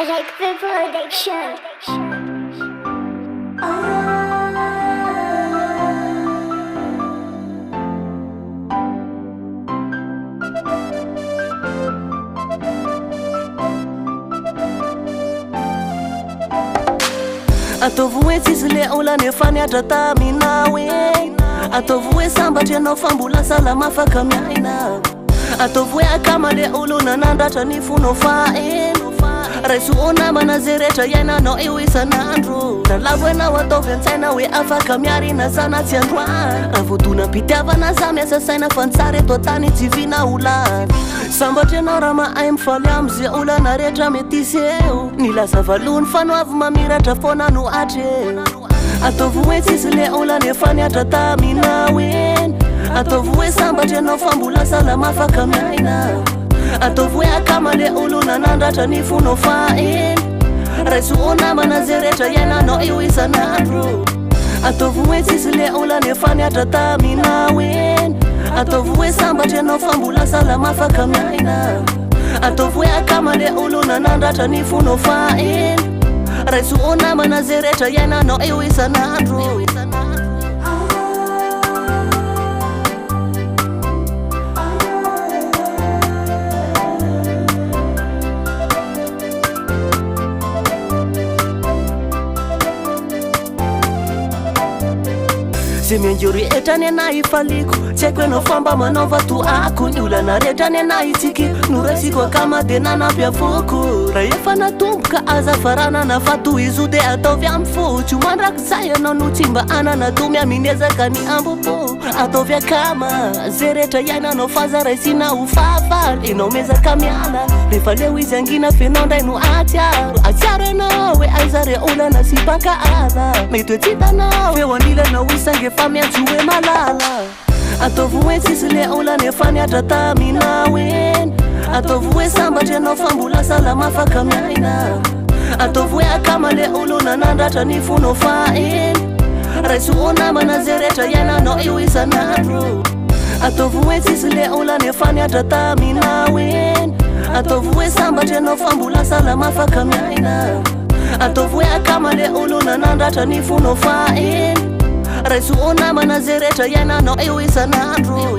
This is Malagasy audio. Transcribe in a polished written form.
Like the production. Ataovy tsisy le ola nefa niatra taminao e. Ataovy sambatry anao fa mbola salama afaka miaina. Ataovy akama le olo nanandratra ny fonao faeno. Raiso namana zay rehetra iainanao eo isan'andro. Ralavo ianao ataovy an-tsaina hoe afaka miarina sana tsy androany. Ravodonam-pitiavana za miasa saina fa ny tsara eto tany tsy vina olana. Sambatry anao raha mahay mifaly am'zay olana rehetra mety iseo. Nilaza valony fanoavy mamiratra foana no atreo. Ataovy hoe tsisy le ola nefa niatra taminao eny. Ataovy hoe sambatry anao fa mbola salama afaka miaina. Ataovy hoe akama le olo nanandratra ny fonao faeny. Raiso namana zay rehetra iainanao eo isan'andro. Ataovy hoe tsisy le ola nefa niatra taminao eny. Ataovy hoe sambatry anao fa mbola salama afaka miaina. Ataovy hoe akama le olo nanandratra ny fonao faeny. Raiso namana zay rehetra iainanao eo isan'andro. Zay mianjo rehetra ny anay ifaliko. Tsy haiko ianao famba manaova toako. Ny olana rehetra ny anay itsikiko. Noraisiko akama de nanampy avoko. Raha efa natomboka azafarana na fato izo de ataovy amy fotsy. Mandraky zay ianao no tsy mba anana to miaminezaka ny ambopo. Ataovy akama zay rehetra iainanao fa zaraisina ho fahafaly. Enao mezaka miala rehefa leo izy angina fenao ndray no atsiaro. Atsiaro ianao hoe aiza re olana sy mpaka ala. Mety hoe tsy hitanao feo anilanao isange fa miantso hoe malala. Ataovy hoe tsisy le ola nefa niatra taminao eny. Ataovy hoe sambatry anao fa mbola salama afaka miaina. Ataovy hoe akama le olo nanandratra ny fonao faeny. Raiso namana zay rehetra iainanao eo isan'andro. Ataovy hoe tsisy le ola nefa niatra taminao eny. Ataovy hoe sambatry anao fa mbola salama afaka miaina. Ataovy hoe akama le olo nanandratra ny fonao faeny. Raiso namana zay rehetra iainanao eo isan'andro.